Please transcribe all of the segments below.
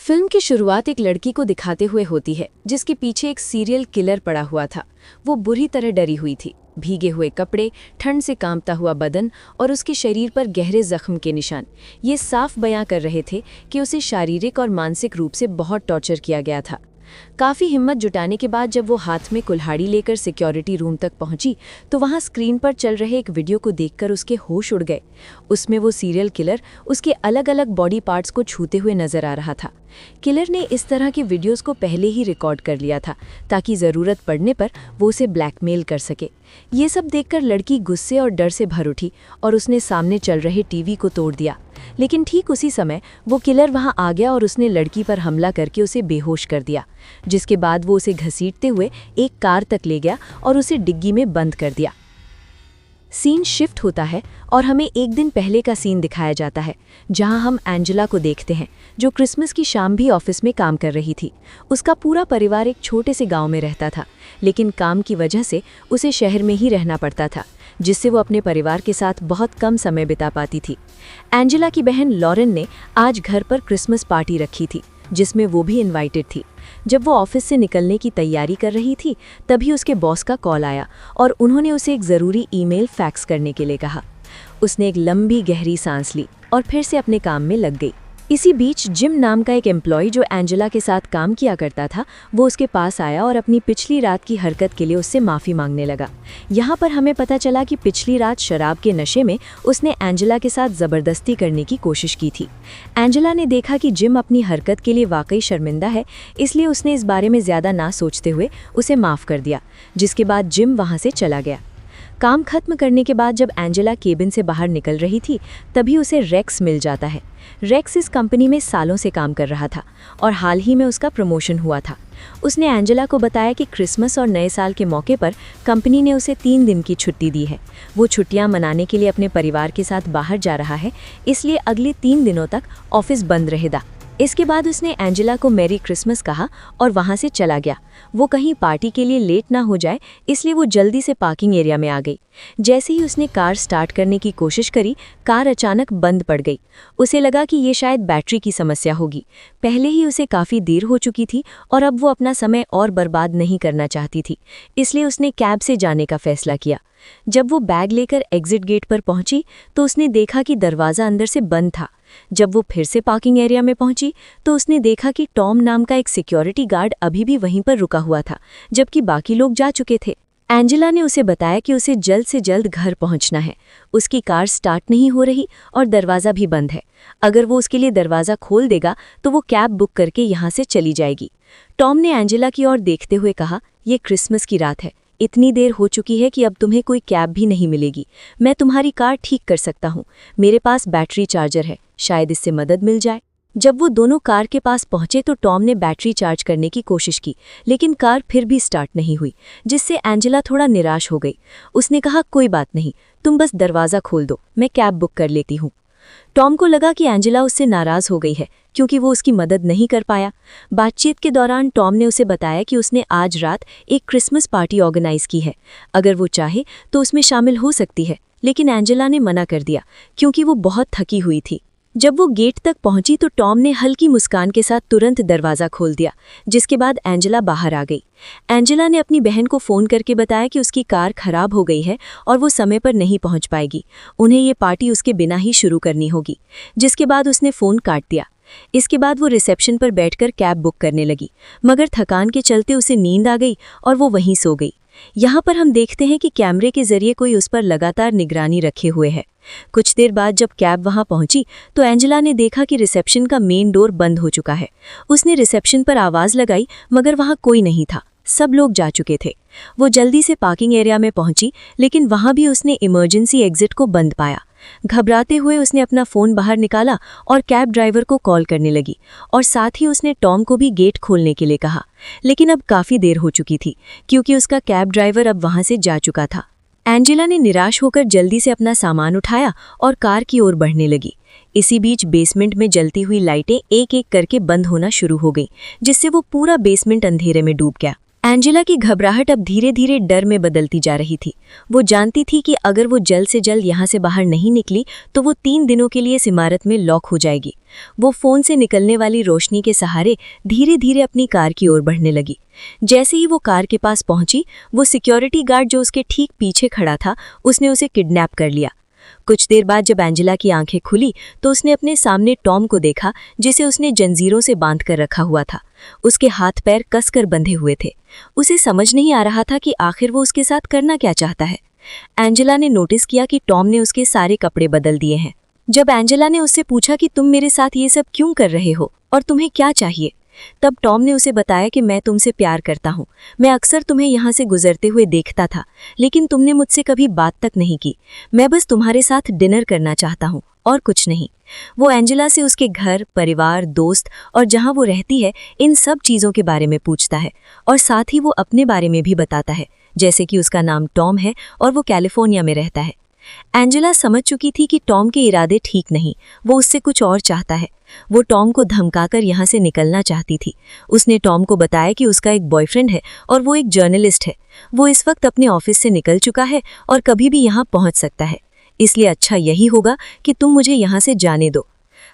Film की शुरुआत एक लड़की को दिखाते हुए होती है जिसके पीछे एक सीरियल किलर पड़ा हुआ था। वो बुरी तरह डरी हुई थी। भीगे हुए कपड़े, ठंड से कांपता हुआ बदन और उसके शरीर पर गहरे जख्म के निशान ये साफ बयां कर रहे थे कि उसे शारीरिक और मानसिक रूप से बहुत टॉर्चर किया गया था। काफ़ी हिम्मत जुटाने के बाद जब वो हाथ में कुल्हाड़ी लेकर सिक्योरिटी रूम तक पहुंची तो वहां स्क्रीन पर चल रहे एक वीडियो को देखकर उसके होश उड़ गए। उसमें वो सीरियल किलर उसके अलग अलग बॉडी पार्ट्स को छूते हुए नजर आ रहा था। किलर ने इस तरह के वीडियोस को पहले ही रिकॉर्ड कर लिया था ताकि ज़रूरत पड़ने पर वो उसे ब्लैकमेल कर सके। ये सब देखकर लड़की गुस्से और डर से भर उठी और उसने सामने चल रहे टीवी को तोड़ दिया। लेकिन ठीक उसी समय वो किलर वहां आ गया और उसने लड़की पर हमला करके उसे बेहोश कर दिया, जिसके बाद वो उसे घसीटते हुए एक कार तक ले गया और उसे डिग्गी में बंद कर दिया। सीन शिफ्ट होता है और हमें एक दिन पहले का सीन दिखाया जाता है जहां हम एंजेला को देखते हैं जो क्रिसमस की शाम भी ऑफिस में काम कर रही थी। उसका पूरा परिवार एक छोटे से गांव में रहता था, लेकिन काम की वजह से उसे शहर में ही रहना पड़ता था, जिससे वो अपने परिवार के साथ बहुत कम समय बिता पाती थी। एंजेला की बहन लॉरेन ने आज घर पर क्रिसमस पार्टी रखी थी जिसमें वो भी इनवाइटेड थी। जब वो ऑफिस से निकलने की तैयारी कर रही थी तभी उसके बॉस का कॉल आया और उन्होंने उसे एक ज़रूरी ईमेल फैक्स करने के लिए कहा। उसने एक लंबी गहरी सांस ली और फिर से अपने काम में लग गई। इसी बीच जिम नाम का एक एम्प्लॉय जो एंजेला के साथ काम किया करता था वो उसके पास आया और अपनी पिछली रात की हरकत के लिए उससे माफ़ी मांगने लगा। यहाँ पर हमें पता चला कि पिछली रात शराब के नशे में उसने एंजेला के साथ ज़बरदस्ती करने की कोशिश की थी। एंजेला ने देखा कि जिम अपनी हरकत के लिए वाकई शर्मिंदा है, इसलिए उसने इस बारे में ज़्यादा ना सोचते हुए उसे माफ़ कर दिया, जिसके बाद जिम वहाँ से चला गया। काम खत्म करने के बाद जब एंजेला केबिन से बाहर निकल रही थी तभी उसे रेक्स मिल जाता है। रेक्स इस कंपनी में सालों से काम कर रहा था और हाल ही में उसका प्रमोशन हुआ था। उसने एंजेला को बताया कि क्रिसमस और नए साल के मौके पर कंपनी ने उसे 3 दिन की छुट्टी दी है। वो छुट्टियां मनाने के लिए अपने परिवार के साथ बाहर जा रहा है, इसलिए अगले 3 दिनों तक ऑफिस बंद रहेगा। इसके बाद उसने एंजेला को मैरी क्रिसमस कहा और वहां से चला गया। वो कहीं पार्टी के लिए लेट ना हो जाए, इसलिए वो जल्दी से पार्किंग एरिया में आ गई। जैसे ही उसने कार स्टार्ट करने की कोशिश करी, कार अचानक बंद पड़ गई। उसे लगा कि ये शायद बैटरी की समस्या होगी। पहले ही उसे काफ़ी देर हो चुकी थी और अब वो अपना समय और बर्बाद नहीं करना चाहती थी, इसलिए उसने कैब से जाने का फैसला किया। जब वो बैग लेकर एग्जिट गेट पर पहुंची तो उसने देखा कि दरवाज़ा अंदर से बंद था। जब वो फिर से पार्किंग एरिया में पहुंची तो उसने देखा कि टॉम नाम का एक सिक्योरिटी गार्ड अभी भी वहीं पर रुका हुआ था, जबकि बाकी लोग जा चुके थे। एंजेला ने उसे बताया कि उसे जल्द से जल्द घर पहुंचना है। उसकी कार स्टार्ट नहीं हो रही और दरवाज़ा भी बंद है। अगर वो उसके लिए दरवाज़ा खोल देगा तो वो कैब बुक करके यहाँ से चली जाएगी। टॉम ने एंजेला की ओर देखते हुए कहा, ये क्रिसमस की रात है, इतनी देर हो चुकी है कि अब तुम्हें कोई कैब भी नहीं मिलेगी। मैं तुम्हारी कार ठीक कर सकता हूँ, मेरे पास बैटरी चार्जर है, शायद इससे मदद मिल जाए। जब वो दोनों कार के पास पहुंचे तो टॉम ने बैटरी चार्ज करने की कोशिश की, लेकिन कार फिर भी स्टार्ट नहीं हुई, जिससे एंजेला थोड़ा निराश हो गई। उसने कहा, कोई बात नहीं, तुम बस दरवाज़ा खोल दो, मैं कैब बुक कर लेती हूँ। टॉम को लगा कि एंजेला उससे नाराज़ हो गई है क्योंकि वो उसकी मदद नहीं कर पाया। बातचीत के दौरान टॉम ने उसे बताया कि उसने आज रात एक क्रिसमस पार्टी ऑर्गेनाइज की है, अगर वो चाहे तो उसमें शामिल हो सकती है, लेकिन एंजेला ने मना कर दिया क्योंकि वो बहुत थकी हुई थी। जब वो गेट तक पहुंची तो टॉम ने हल्की मुस्कान के साथ तुरंत दरवाज़ा खोल दिया, जिसके बाद एंजेला बाहर आ गई। एंजेला ने अपनी बहन को फ़ोन करके बताया कि उसकी कार खराब हो गई है और वो समय पर नहीं पहुंच पाएगी। उन्हें ये पार्टी उसके बिना ही शुरू करनी होगी, जिसके बाद उसने फ़ोन काट दिया। इसके बाद वो रिसेप्शन पर बैठकर कैब बुक करने लगी, मगर थकान के चलते उसे नींद आ गई और वो वहीं सो गई। यहाँ पर हम देखते हैं कि कैमरे के जरिए कोई उस पर लगातार निगरानी रखे हुए है। कुछ देर बाद जब कैब वहां पहुंची तो एंजेला ने देखा कि रिसेप्शन का मेन डोर बंद हो चुका है। उसने रिसेप्शन पर आवाज़ लगाई, मगर वहां कोई नहीं था, सब लोग जा चुके थे। वो जल्दी से पार्किंग एरिया में पहुंची, लेकिन वहां भी उसने इमरजेंसी एग्जिट को बंद पाया। घबराते हुए उसने अपना फ़ोन बाहर निकाला और कैब ड्राइवर को कॉल करने लगी और साथ ही उसने टॉम को भी गेट खोलने के लिए कहा, लेकिन अब काफ़ी देर हो चुकी थी क्योंकि उसका कैब ड्राइवर अब वहां से जा चुका था। एंजेला ने निराश होकर जल्दी से अपना सामान उठाया और कार की ओर बढ़ने लगी। इसी बीच बेसमेंट में जलती हुई लाइटें एक एक करके बंद होना शुरू हो गईं, जिससे वो पूरा बेसमेंट अंधेरे में डूब गया। एंजेला की घबराहट अब धीरे धीरे डर में बदलती जा रही थी। वो जानती थी कि अगर वो जल्द से जल्द यहाँ से बाहर नहीं निकली तो वो 3 दिनों के लिए इस इमारत में लॉक हो जाएगी। वो फोन से निकलने वाली रोशनी के सहारे धीरे धीरे अपनी कार की ओर बढ़ने लगी। जैसे ही वो कार के पास पहुंची, वो सिक्योरिटी गार्ड जो उसके ठीक पीछे खड़ा था, उसने उसे किडनैप कर लिया। कुछ देर बाद जब एंजेला की आंखें खुली तो उसने अपने सामने टॉम को देखा, जिसे उसने जंजीरों से बांध कर रखा हुआ था। उसके हाथ पैर कसकर बंधे हुए थे। उसे समझ नहीं आ रहा था कि आखिर वो उसके साथ करना क्या चाहता है। एंजेला ने नोटिस किया कि टॉम ने उसके सारे कपड़े बदल दिए हैं। जब एंजेला ने उससे पूछा कि तुम मेरे साथ ये सब क्यों कर रहे हो और तुम्हें क्या चाहिए, तब टॉम ने उसे बताया कि मैं तुमसे प्यार करता हूँ। मैं अक्सर तुम्हें यहाँ से गुजरते हुए देखता था, लेकिन तुमने मुझसे कभी बात तक नहीं की। मैं बस तुम्हारे साथ डिनर करना चाहता हूँ और कुछ नहीं। वो एंजेला से उसके घर, परिवार, दोस्त और जहाँ वो रहती है, इन सब चीज़ों के बारे में पूछता है और साथ ही वो अपने बारे में भी बताता है, जैसे कि उसका नाम टॉम है और वो कैलिफोर्निया में रहता है। एंजेला समझ चुकी थी कि टॉम के इरादे ठीक नहीं, वो उससे कुछ और चाहता है। वो टॉम को धमकाकर यहाँ से निकलना चाहती थी। उसने टॉम को बताया कि उसका एक बॉयफ्रेंड है और वो एक जर्नलिस्ट है। वो इस वक्त अपने ऑफिस से निकल चुका है और कभी भी यहाँ पहुँच सकता है, इसलिए अच्छा यही होगा कि तुम मुझे यहाँ से जाने दो।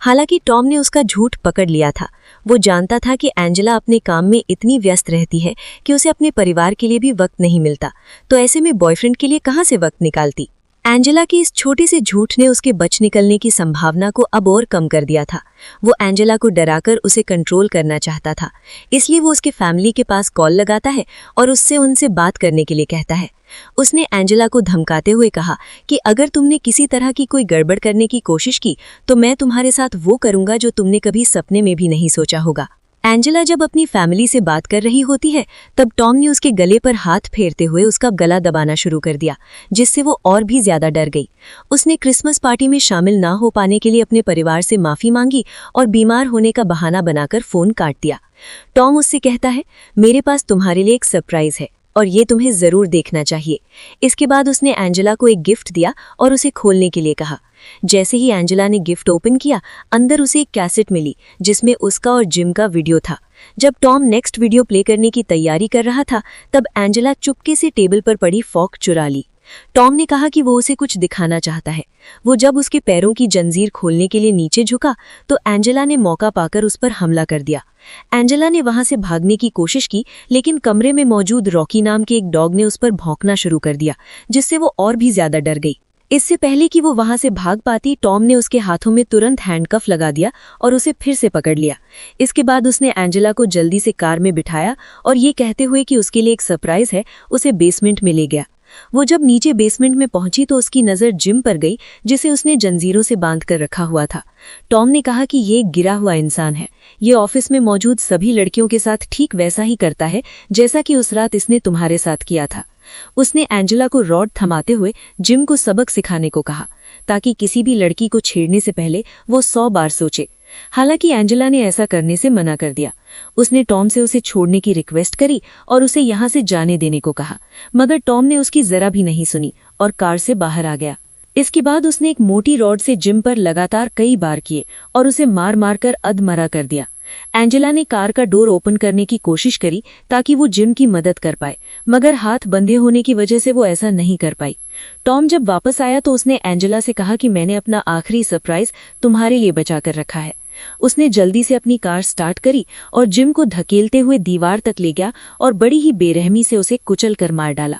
हालांकि टॉम ने उसका झूठ पकड़ लिया था। वो जानता था कि एंजेला अपने काम में इतनी व्यस्त रहती है कि उसे अपने परिवार के लिए भी वक्त नहीं मिलता, तो ऐसे में बॉयफ्रेंड के लिए कहाँ से वक्त निकालती। एंजेला के इस छोटे से झूठ ने उसके बच निकलने की संभावना को अब और कम कर दिया था। वो एंजेला को डराकर उसे कंट्रोल करना चाहता था, इसलिए वो उसके फैमिली के पास कॉल लगाता है और उससे उनसे बात करने के लिए कहता है। उसने एंजेला को धमकाते हुए कहा कि अगर तुमने किसी तरह की कोई गड़बड़ करने की कोशिश की तो मैं तुम्हारे साथ वो करूंगा जो तुमने कभी सपने में भी नहीं सोचा होगा। एंजेला जब अपनी फैमिली से बात कर रही होती है, तब टॉम ने उसके गले पर हाथ फेरते हुए उसका गला दबाना शुरू कर दिया, जिससे वो और भी ज्यादा डर गई। उसने क्रिसमस पार्टी में शामिल ना हो पाने के लिए अपने परिवार से माफी मांगी और बीमार होने का बहाना बनाकर फोन काट दिया। टॉम उससे कहता है, मेरे पास तुम्हारे लिए एक सरप्राइज है और ये तुम्हें जरूर देखना चाहिए। इसके बाद उसने एंजेला को एक गिफ्ट दिया और उसे खोलने के लिए कहा। जैसे ही एंजेला ने गिफ्ट ओपन किया, अंदर उसे एक कैसेट मिली जिसमें उसका और जिम का वीडियो था। जब टॉम नेक्स्ट वीडियो प्ले करने की तैयारी कर रहा था, तब एंजेला चुपके से टेबल पर पड़ी फॉर्क चुरा ली। टॉम ने कहा कि वो उसे कुछ दिखाना चाहता है। वो जब उसके पैरों की जंजीर खोलने के लिए नीचे झुका तो एंजेला ने मौका पाकर उस पर हमला कर दिया। एंजेला ने वहां से भागने की कोशिश की, लेकिन कमरे में मौजूद रॉकी नाम के एक डॉग ने उस पर भौंकना शुरू कर दिया, जिससे वो और भी ज्यादा डर गई। इससे पहले कि वो वहां से भाग पाती, टॉम ने उसके हाथों में तुरंत हैंडकफ लगा दिया और उसे फिर से पकड़ लिया। इसके बाद उसने एंजेला को जल्दी से कार में बिठाया और ये कहते हुए कि उसके लिए एक सरप्राइज है, उसे बेसमेंट में ले गया। वो जब नीचे बेसमेंट में पहुंची तो उसकी नज़र जिम पर गई, जिसे उसने जंजीरों से बांध कर रखा हुआ था। टॉम ने कहा कि ये एक गिरा हुआ इंसान है। ये ऑफिस में मौजूद सभी लड़कियों के साथ ठीक वैसा ही करता है जैसा कि उस रात इसने तुम्हारे साथ किया था। उसने एंजेला को रॉड थमाते हुए जिम को सबक सिखाने को कहा, ताकि किसी भी लड़की को छेड़ने से पहले वो 100 बार सोचे। हालांकि एंजेला ने ऐसा करने से मना कर दिया। उसने टॉम से उसे छोड़ने की रिक्वेस्ट करी और उसे यहाँ से जाने देने को कहा, मगर टॉम ने उसकी जरा भी नहीं सुनी और कार से बाहर आ गया। इसके बाद उसने एक मोटी रॉड से जिम पर लगातार कई बार किए और उसे मार मार कर अधमरा कर दिया। एंजेला ने कार का डोर ओपन करने की कोशिश करी ताकि वो जिम की मदद कर पाए, मगर हाथ बंधे होने की वजह से वो ऐसा नहीं कर पाई। टॉम जब वापस आया तो उसने एंजेला से कहा कि मैंने अपना आखिरी सरप्राइज तुम्हारे लिए बचा कर रखा है। उसने जल्दी से अपनी कार स्टार्ट करी और जिम को धकेलते हुए दीवार तक ले गया और बड़ी ही बेरहमी से उसे कुचल कर मार डाला।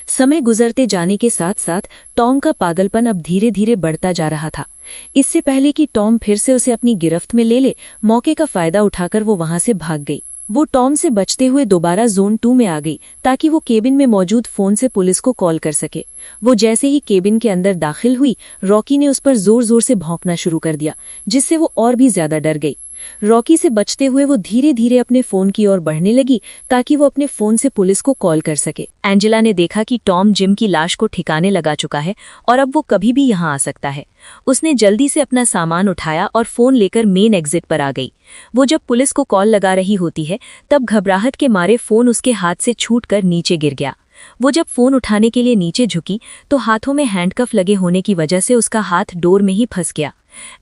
समय गुजरते जाने के साथ साथ टॉम का पागलपन अब धीरे धीरे बढ़ता जा रहा था। इससे पहले कि टॉम फिर से उसे अपनी गिरफ्त में ले मौके का फायदा उठाकर वो वहां से भाग गई। वो टॉम से बचते हुए दोबारा जोन 2 में आ गई ताकि वो केबिन में मौजूद फोन से पुलिस को कॉल कर सके। वो जैसे ही केबिन के अंदर दाखिल हुई, रॉकी ने उस पर जोर जोर से भौंकना शुरू कर दिया, जिससे वो और भी ज्यादा डर गई। रॉकी से बचते हुए वो धीरे धीरे अपने फोन की ओर बढ़ने लगी ताकि वो अपने फोन से पुलिस को कॉल कर सके। एंजेला ने देखा कि टॉम जिम की लाश को ठिकाने लगा चुका है और अब वो कभी भी यहाँ आ सकता है। उसने जल्दी से अपना सामान उठाया और फोन लेकर मेन एग्जिट पर आ गई। वो जब पुलिस को कॉल लगा रही होती है, तब घबराहट के मारे फोन उसके हाथ से छूटकर नीचे गिर गया। वो जब फोन उठाने के लिए नीचे झुकी तो हाथों में हैंडकफ लगे होने की वजह से उसका हाथ डोर में ही फंस गया।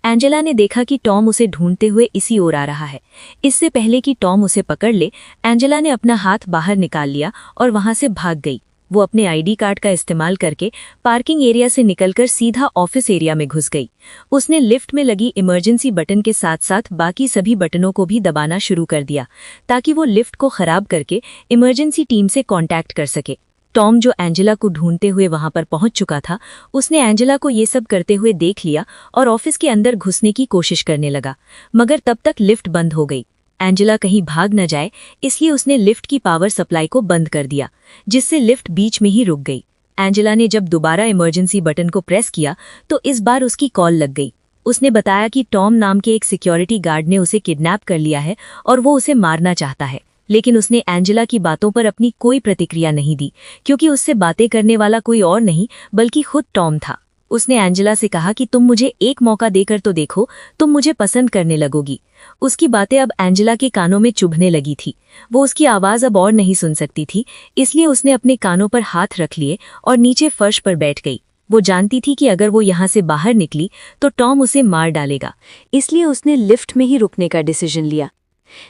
एंजेला ने देखा कि टॉम उसे ढूंढते हुए इसी ओर आ रहा है। इससे पहले कि टॉम उसे पकड़ ले, एंजेला ने अपना हाथ बाहर निकाल लिया और वहां से भाग गई। वो अपने आईडी कार्ड का इस्तेमाल करके पार्किंग एरिया से निकलकर सीधा ऑफिस एरिया में घुस गई। उसने लिफ्ट में लगी इमरजेंसी बटन के साथ साथ बाकी सभी बटनों को भी दबाना शुरू कर दिया ताकि वो लिफ्ट को खराब करके इमरजेंसी टीम से कांटेक्ट कर सके। टॉम, जो एंजेला को ढूंढते हुए वहां पर पहुंच चुका था, उसने एंजेला को ये सब करते हुए देख लिया और ऑफिस के अंदर घुसने की कोशिश करने लगा, मगर तब तक लिफ्ट बंद हो गई। एंजेला कहीं भाग न जाए इसलिए उसने लिफ्ट की पावर सप्लाई को बंद कर दिया, जिससे लिफ्ट बीच में ही रुक गई। एंजेला ने जब दोबारा इमरजेंसी बटन को प्रेस किया तो इस बार उसकी कॉल लग गई। उसने बताया कि टॉम नाम के एक सिक्योरिटी गार्ड ने उसे किडनैप कर लिया है और वो उसे मारना चाहता है, लेकिन उसने एंजेला की बातों पर अपनी कोई प्रतिक्रिया नहीं दी क्योंकि उससे बातें करने वाला कोई और नहीं बल्कि खुद टॉम था। उसने एंजेला से कहा कि तुम मुझे एक मौका देकर तो देखो, तुम मुझे पसंद करने लगोगी। उसकी बातें अब एंजेला के कानों में चुभने लगी थी। वो उसकी आवाज़ अब और नहीं सुन सकती थी, इसलिए उसने अपने कानों पर हाथ रख लिए और नीचे फर्श पर बैठ गई। वो जानती थी कि अगर वो यहाँ से बाहर निकली तो टॉम उसे मार डालेगा, इसलिए उसने लिफ्ट में ही रुकने का डिसीजन लिया।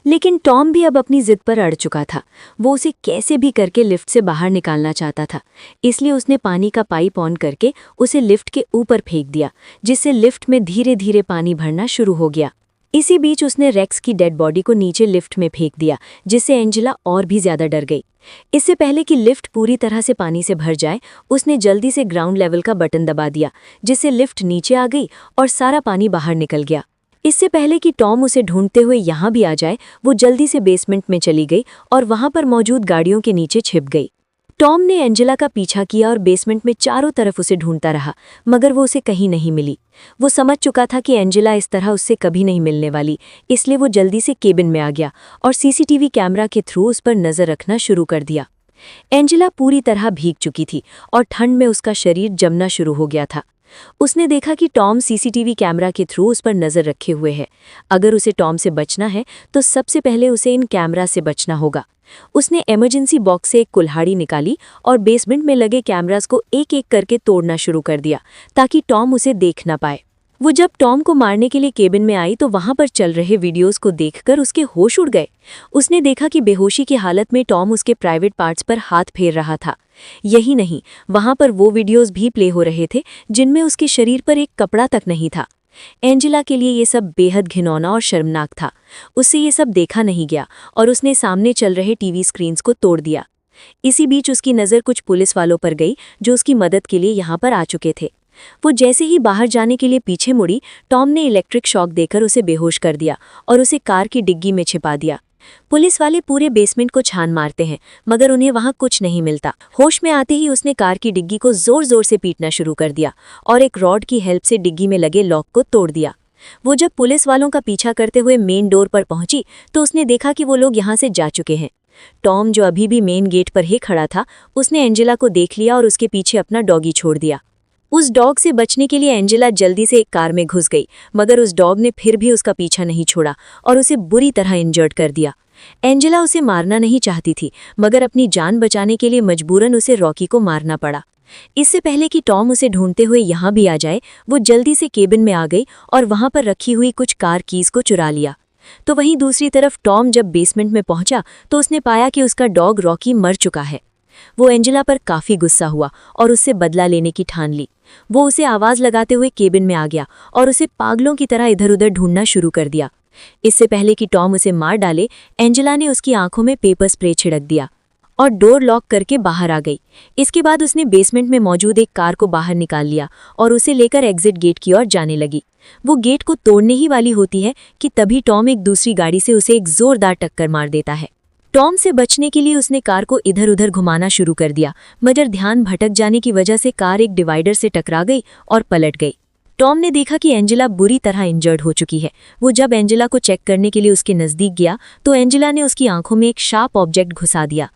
लेकिन टॉम भी अब अपनी जिद पर अड़ चुका था। वो उसे कैसे भी करके लिफ्ट से बाहर निकालना चाहता था, इसलिए उसने पानी का पाइप ऑन करके उसे लिफ्ट के ऊपर फेंक दिया, जिससे लिफ्ट में धीरे धीरे पानी भरना शुरू हो गया। इसी बीच उसने रेक्स की डेड बॉडी को नीचे लिफ्ट में फेंक दिया, जिससे एंजेला और भी ज्यादा डर गई। इससे पहले कि लिफ्ट पूरी तरह से पानी से भर जाए, उसने जल्दी से ग्राउंड लेवल का बटन दबा दिया, जिससे लिफ्ट नीचे आ गई और सारा पानी बाहर निकल गया। इससे पहले कि टॉम उसे ढूंढते हुए यहाँ भी आ जाए, वो जल्दी से बेसमेंट में चली गई और वहां पर मौजूद गाड़ियों के नीचे छिप गई। टॉम ने एंजेला का पीछा किया और बेसमेंट में चारों तरफ उसे ढूंढता रहा, मगर वो उसे कहीं नहीं मिली। वो समझ चुका था कि एंजेला इस तरह उससे कभी नहीं मिलने वाली, इसलिए वो जल्दी से केबिन में आ गया और सीसीटीवी कैमरा के थ्रू उस पर नजर रखना शुरू कर दिया। एंजेला पूरी तरह भीग चुकी थी और ठंड में उसका शरीर जमना शुरू हो गया था। उसने देखा कि टॉम सीसीटीवी कैमरा के थ्रू उस पर नजर रखे हुए है। अगर उसे टॉम से बचना है तो सबसे पहले उसे इन कैमरा से बचना होगा। उसने इमरजेंसी बॉक्स से एक कुल्हाड़ी निकाली और बेसमेंट में लगे कैमरास को एक एक करके तोड़ना शुरू कर दिया ताकि टॉम उसे देख ना पाए। वो जब टॉम को मारने के लिए केबिन में आई तो वहां पर चल रहे वीडियोस को देखकर उसके होश उड़ गए। उसने देखा कि बेहोशी की हालत में टॉम उसके प्राइवेट पार्ट्स पर हाथ फेर रहा था। यही नहीं, वहां पर वो वीडियोस भी प्ले हो रहे थे जिनमें उसके शरीर पर एक कपड़ा तक नहीं था। एंजेला के लिए ये सब बेहद घिनौना और शर्मनाक था। उससे ये सब देखा नहीं गया और उसने सामने चल रहे टीवी स्क्रीन्स को तोड़ दिया। इसी बीच उसकी नज़र कुछ पुलिस वालों पर गई जो उसकी मदद के लिए यहाँ पर आ चुके थे। वो जैसे ही बाहर जाने के लिए पीछे मुड़ी, टॉम ने इलेक्ट्रिक शॉक देकर उसे बेहोश कर दिया और उसे कार की डिग्गी में छिपा दिया। पुलिस वाले पूरे बेसमेंट को छान मारते हैं, मगर उन्हें वहां कुछ नहीं मिलता। होश में आते ही उसने कार की डिग्गी को जोर जोर से पीटना शुरू कर दिया और एक रॉड की हेल्प से डिग्गी में लगे लॉक को तोड़ दिया। वो जब पुलिस वालों का पीछा करते हुए मेन डोर पर पहुंची तो उसने देखा कि वो लोग यहाँ से जा चुके हैं। टॉम, जो अभी भी मेन गेट पर ही खड़ा था, उसने एंजेला को देख लिया और उसके पीछे अपना डॉगी छोड़ दिया। उस डॉग से बचने के लिए एंजेला जल्दी से एक कार में घुस गई, मगर उस डॉग ने फिर भी उसका पीछा नहीं छोड़ा और उसे बुरी तरह इंजर्ड कर दिया। एंजेला उसे मारना नहीं चाहती थी, मगर अपनी जान बचाने के लिए मजबूरन उसे रॉकी को मारना पड़ा। इससे पहले कि टॉम उसे ढूंढते हुए यहाँ भी आ जाए, वो जल्दी से केबिन में आ गई और वहां पर रखी हुई कुछ कार कीज को चुरा लिया। तो वहीं दूसरी तरफ टॉम जब बेसमेंट में पहुंचा तो उसने पाया कि उसका डॉग रॉकी मर चुका है। वो एंजेला पर काफी गुस्सा हुआ और उससे बदला लेने की ठान ली। वो उसे आवाज लगाते हुए केबिन में आ गया और उसे पागलों की तरह इधर उधर ढूंढना शुरू कर दिया। इससे पहले कि टॉम उसे मार डाले, एंजेला ने उसकी आंखों में पेपर स्प्रे छिड़क दिया और डोर लॉक करके बाहर आ गई। इसके बाद उसने बेसमेंट में मौजूद एक कार को बाहर निकाल लिया और उसे लेकर एग्जिट गेट की ओर जाने लगी। वो गेट को तोड़ने ही वाली होती है कि तभी टॉम एक दूसरी गाड़ी से उसे एक जोरदार टक्कर मार देता है। टॉम से बचने के लिए उसने कार को इधर उधर घुमाना शुरू कर दिया, मगर ध्यान भटक जाने की वजह से कार एक डिवाइडर से टकरा गई और पलट गई। टॉम ने देखा कि एंजेला बुरी तरह इंजर्ड हो चुकी है। वो जब एंजेला को चेक करने के लिए उसके नजदीक गया तो एंजेला ने उसकी आंखों में एक शार्प ऑब्जेक्ट घुसा दिया।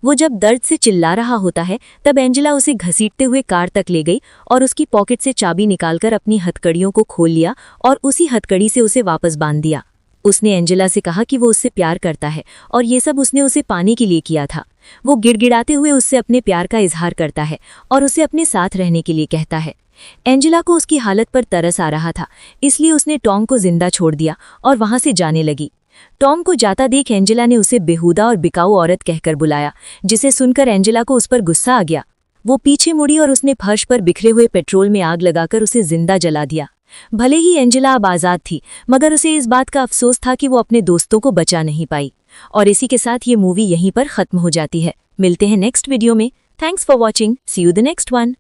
वो जब दर्द से चिल्ला रहा होता है तब एंजेला उसे घसीटते हुए कार तक ले गई और उसकी पॉकेट से चाबी निकालकर अपनी हथकड़ियों को खोल लिया और उसी हथकड़ी से उसे वापस बांध दिया। उसने एंजेला से कहा कि वो उससे प्यार करता है और ये सब उसने उसे पाने के लिए किया था। वो गिड़गिड़ाते हुए उससे अपने प्यार का इजहार करता है और उसे अपने साथ रहने के लिए कहता है। एंजेला को उसकी हालत पर तरस आ रहा था, इसलिए उसने टॉम को जिंदा छोड़ दिया और वहां से जाने लगी। टॉम को जाता देख एंजेला ने उसे बेहुदा और बिकाऊ औरत कहकर बुलाया, जिसे सुनकर एंजेला को उस पर गुस्सा आ गया। वो पीछे मुड़ी और उसने फर्श पर बिखरे हुए पेट्रोल में आग लगाकर उसे जिंदा जला दिया। भले ही एंजेला अब आज़ाद थी, मगर उसे इस बात का अफसोस था कि वो अपने दोस्तों को बचा नहीं पाई। और इसी के साथ ये मूवी यहीं पर खत्म हो जाती है। मिलते हैं नेक्स्ट वीडियो में। Thanks for watching. See you the next one.